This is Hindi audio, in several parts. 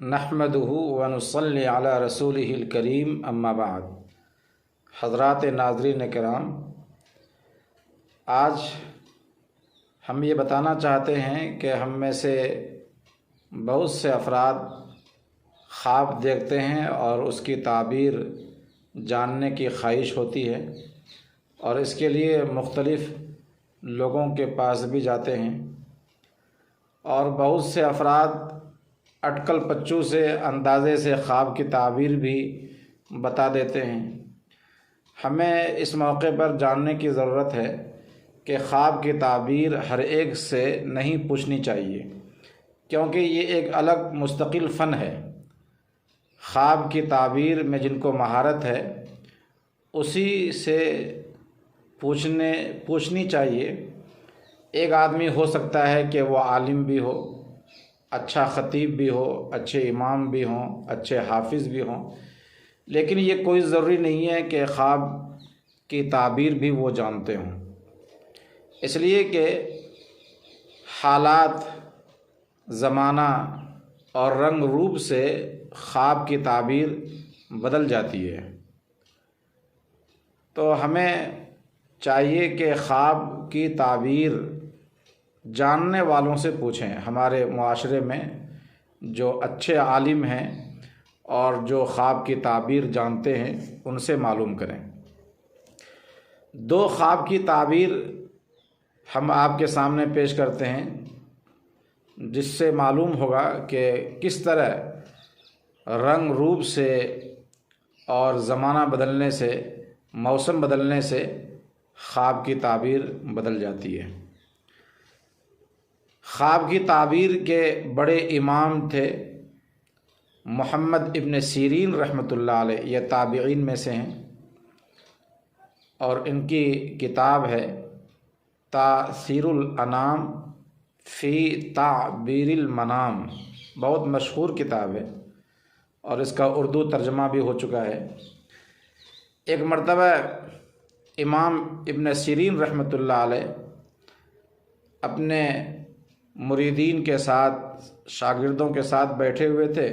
नहमदुहु व नुसल्ली अला रसूलिहिल करीम अम्मा बाद। हज़रात नाज़रीन किराम, आज हम ये बताना चाहते हैं कि हम में से बहुत से अफराद ख्वाब देखते हैं और उसकी ताबीर जानने की ख्वाहिश होती है और इसके लिए मुख्तलिफ़ लोगों के पास भी जाते हैं और बहुत से अफराद अटकल पच्चू से अंदाज़े से ख्वाब की ताबीर भी बता देते हैं। हमें इस मौके पर जानने की ज़रूरत है कि ख्वाब की ताबीर हर एक से नहीं पूछनी चाहिए, क्योंकि ये एक अलग मुस्तकिल फ़न है। ख्वाब की ताबीर में जिनको महारत है उसी से पूछनी चाहिए। एक आदमी हो सकता है कि वो आलिम भी हो, अच्छा ख़तीब भी हो, अच्छे इमाम भी हों, अच्छे हाफिज़ भी हों, लेकिन ये कोई ज़रूरी नहीं है कि ख्वाब की ताबीर भी वो जानते हों। इसलिए कि हालात, ज़माना और रंग रूप से ख्वाब की ताबीर बदल जाती है। तो हमें चाहिए कि ख्वाब की ताबीर जानने वालों से पूछें। हमारे मुआशरे में जो अच्छे आलिम हैं और जो ख्वाब की ताबीर जानते हैं उनसे मालूम करें। दो ख्वाब की ताबीर हम आपके सामने पेश करते हैं, जिससे मालूम होगा कि किस तरह रंग रूप से और ज़माना बदलने से, मौसम बदलने से ख्वाब की ताबीर बदल जाती है। ख्वाब की ताबीर के बड़े इमाम थे मोहम्मद इब्न सीरीन रहमतुल्लाह अलैह, ये ताबीईन में से हैं और इनकी किताब है तासीरुल अनाम फ़ी ताबीरिल मनाम, बहुत मशहूर किताब है और इसका उर्दू तर्जमा भी हो चुका है। एक मरतबा इमाम इब्न सीरीन रहमतुल्लाह अलैह अपने मुरीदीन के साथ, शागिर्दों के साथ बैठे हुए थे।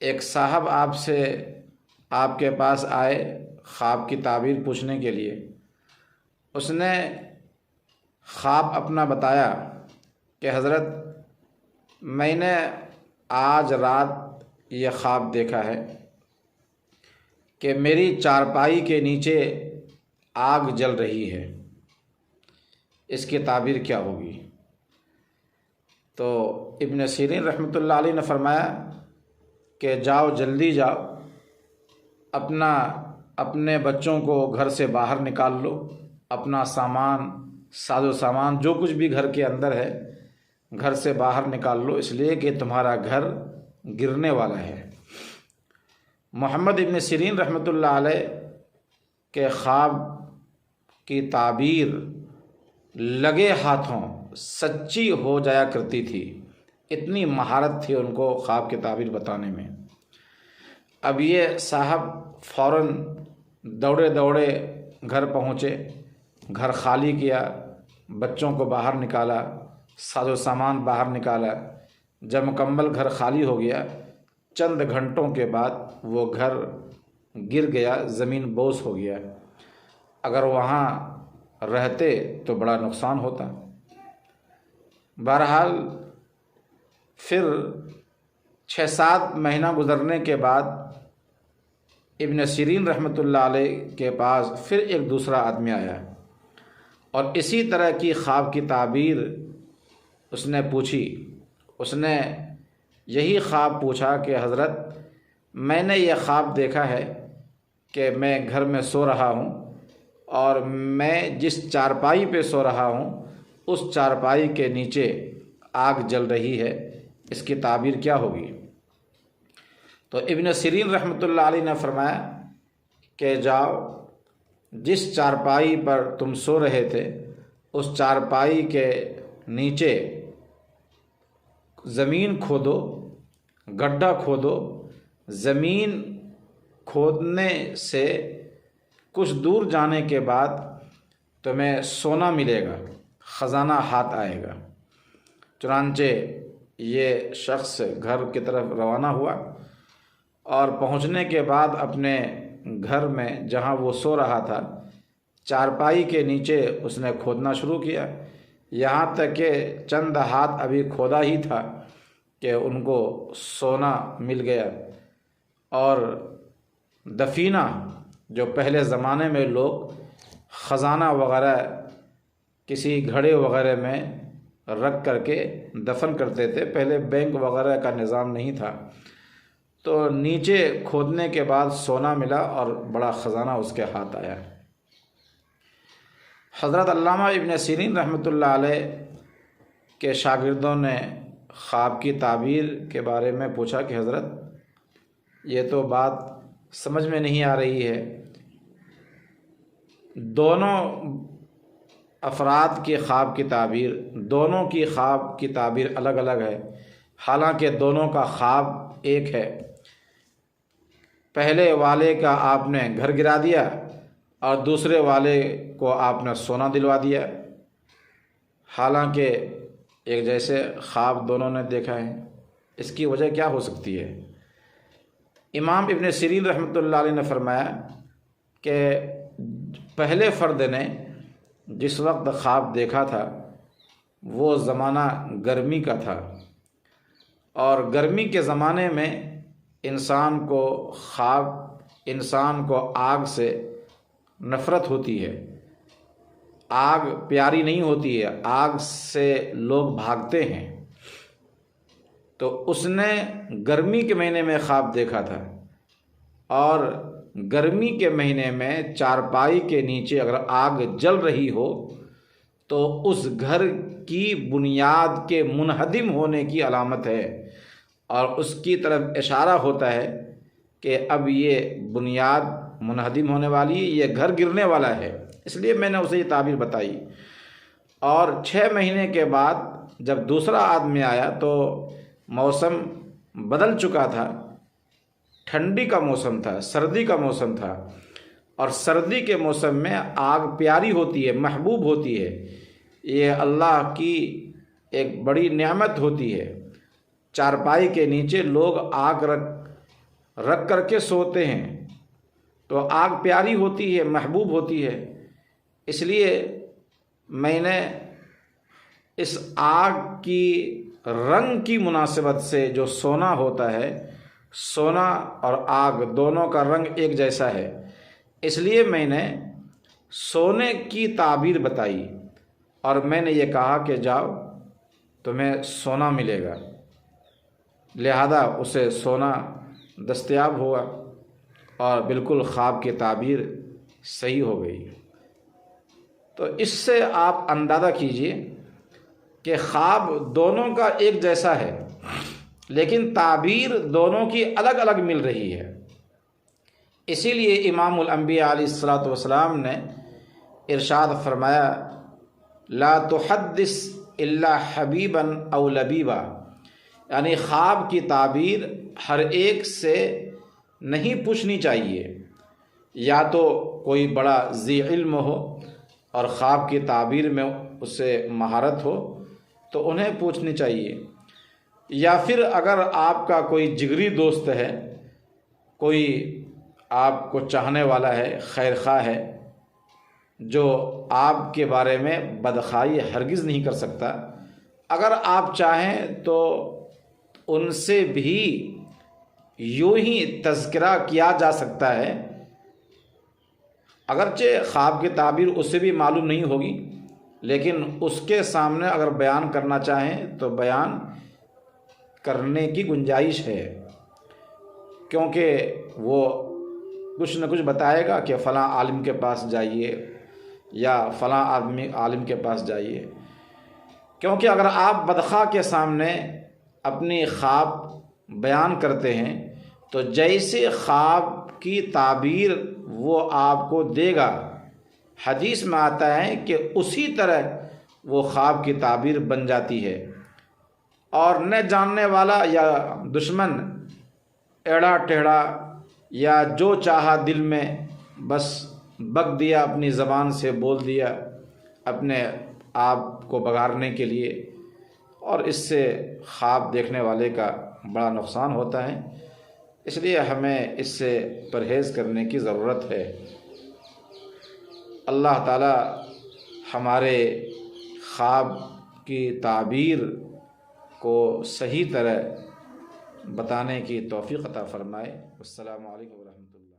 एक साहब आपके पास आए ख्वाब की ताबीर पूछने के लिए। उसने ख्वाब अपना बताया कि हज़रत, मैंने आज रात ये ख्वाब देखा है कि मेरी चारपाई के नीचे आग जल रही है, इसकी ताबीर क्या होगी? तो इब्न सीरीन रहमतुल्लाह अलैह ने फरमाया कि जाओ, जल्दी जाओ, अपने बच्चों को घर से बाहर निकाल लो, अपना सामान, साजो सामान जो कुछ भी घर के अंदर है घर से बाहर निकाल लो, इसलिए कि तुम्हारा घर गिरने वाला है। मोहम्मद इब्न सीरीन रहमतुल्लाह अलैह के ख्वाब की ताबीर लगे हाथों सच्ची हो जाया करती थी, इतनी महारत थी उनको ख्वाब की ताबीर बताने में। अब ये साहब फ़ौरन दौड़े दौड़े घर पहुँचे, घर खाली किया, बच्चों को बाहर निकाला, साजो सामान बाहर निकाला। जब मुकम्मल घर खाली हो गया, चंद घंटों के बाद वो घर गिर गया, ज़मीन बोस हो गया। अगर वहाँ रहते तो बड़ा नुकसान होता। बहरहाल फिर 6-7 महीना गुज़रने के बाद इब्न सीरीन रहमतुल्लाह अलैह के पास फिर एक दूसरा आदमी आया और इसी तरह की ख्वाब की ताबीर उसने पूछी। उसने यही ख्वाब पूछा कि हज़रत, मैंने ये ख्वाब देखा है कि मैं घर में सो रहा हूँ और मैं जिस चारपाई पे सो रहा हूँ उस चारपाई के नीचे आग जल रही है, इसकी ताबीर क्या होगी? तो इब्न सीरीन रहमतुल्लाह अलैह ने फरमाया कि जाओ, जिस चारपाई पर तुम सो रहे थे उस चारपाई के नीचे ज़मीन खोदो, गड्ढा खोदो। ज़मीन खोदने से कुछ दूर जाने के बाद तुम्हें सोना मिलेगा, ख़जाना हाथ आएगा। चुनांचे ये शख्स घर की तरफ रवाना हुआ और पहुंचने के बाद अपने घर में जहां वो सो रहा था, चारपाई के नीचे उसने खोदना शुरू किया। यहाँ तक कि चंद हाथ अभी खोदा ही था कि उनको सोना मिल गया। और दफीना, जो पहले ज़माने में लोग ख़जाना वग़ैरह किसी घड़े वग़ैरह में रख करके दफन करते थे, पहले बैंक वग़ैरह का निज़ाम नहीं था, तो नीचे खोदने के बाद सोना मिला और बड़ा ख़जाना उसके हाथ आया। हज़रत अल्लामा इब्न सीरीन रहमतुल्लाह अलैह के शागिर्दों ने ख्वाब की ताबीर के बारे में पूछा कि हज़रत, ये तो बात समझ में नहीं आ रही है। दोनों अफराद के ख्वाब की ताबीर, दोनों की ख्वाब की ताबीर अलग अलग है, हालांकि दोनों का ख्वाब एक है। पहले वाले का आपने घर गिरा दिया और दूसरे वाले को आपने सोना दिलवा दिया, हालांकि एक जैसे ख्वाब दोनों ने देखा है। इसकी वजह क्या हो सकती है? इमाम इब्न सीरीन रहमतुल्लाह अलैह ने फरमाया कि पहले फ़र्द ने जिस वक्त ख्वाब देखा था वो ज़माना गर्मी का था, और गर्मी के ज़माने में इंसान को आग से नफ़रत होती है। आग प्यारी नहीं होती है, आग से लोग भागते हैं। तो उसने गर्मी के महीने में ख्वाब देखा था, और गर्मी के महीने में चारपाई के नीचे अगर आग जल रही हो तो उस घर की बुनियाद के मुनहदिम होने की अलामत है, और उसकी तरफ इशारा होता है कि अब ये बुनियाद मुनहदिम होने वाली है, ये घर गिरने वाला है। इसलिए मैंने उसे ये ताबीर बताई। और 6 महीने के बाद जब दूसरा आदमी आया तो मौसम बदल चुका था, ठंडी का मौसम था, सर्दी का मौसम था, और सर्दी के मौसम में आग प्यारी होती है, महबूब होती है, ये अल्लाह की एक बड़ी नेमत होती है। चारपाई के नीचे लोग आग रख करके सोते हैं, तो आग प्यारी होती है, महबूब होती है। इसलिए मैंने इस आग की रंग की मुनासिबत से, जो सोना होता है, सोना और आग दोनों का रंग एक जैसा है, इसलिए मैंने सोने की ताबीर बताई और मैंने ये कहा कि जाओ तुम्हें सोना मिलेगा। लिहाजा उसे सोना दस्तयाब हुआ और बिल्कुल ख्वाब की ताबीर सही हो गई। तो इससे आप अंदाज़ा कीजिए कि ख्वाब दोनों का एक जैसा है, लेकिन ताबीर दोनों की अलग अलग मिल रही है। इसीलिए इमामुल अंबिया अलैहिस्सलातु वस्सलाम ने इरशाद फरमाया, ला तुहद्दिस इल्ला हबीबन औ लबीबा, यानी ख्वाब की ताबीर हर एक से नहीं पूछनी चाहिए। या तो कोई बड़ा ज़ी इल्म हो और ख्वाब की ताबीर में उससे महारत हो तो उन्हें पूछनी चाहिए, या फिर अगर आपका कोई जिगरी दोस्त है, कोई आपको चाहने वाला है, खैर खा है, जो आपके बारे में बदखाई हरगिज़ नहीं कर सकता, अगर आप चाहें तो उनसे भी यूं ही तज़किरा किया जा सकता है। अगरचे ख्वाब की ताबीर उससे भी मालूम नहीं होगी, लेकिन उसके सामने अगर बयान करना चाहें तो बयान करने की गुंजाइश है, क्योंकि वो कुछ न कुछ बताएगा कि फ़लाँ आलिम के पास जाइए या फ़लाँ आलिम के पास जाइए। क्योंकि अगर आप बदखा के सामने अपनी ख्वाब बयान करते हैं तो जैसे ख्वाब की ताबीर वो आपको देगा, हदीस में आता है कि उसी तरह वो ख्वाब की ताबीर बन जाती है। और न जानने वाला या दुश्मन एड़ा टेढ़ा या जो चाहा दिल में बस बक दिया, अपनी ज़बान से बोल दिया अपने आप को बगाड़ने के लिए, और इससे ख्वाब देखने वाले का बड़ा नुकसान होता है। इसलिए हमें इससे परहेज़ करने की ज़रूरत है। अल्लाह ताला हमारे ख्वाब की ताबीर को सही तरह बताने की तौफ़ीक़ अता फ़रमाए। अस्सलामु अलैकुम व रहमतुल्लाह।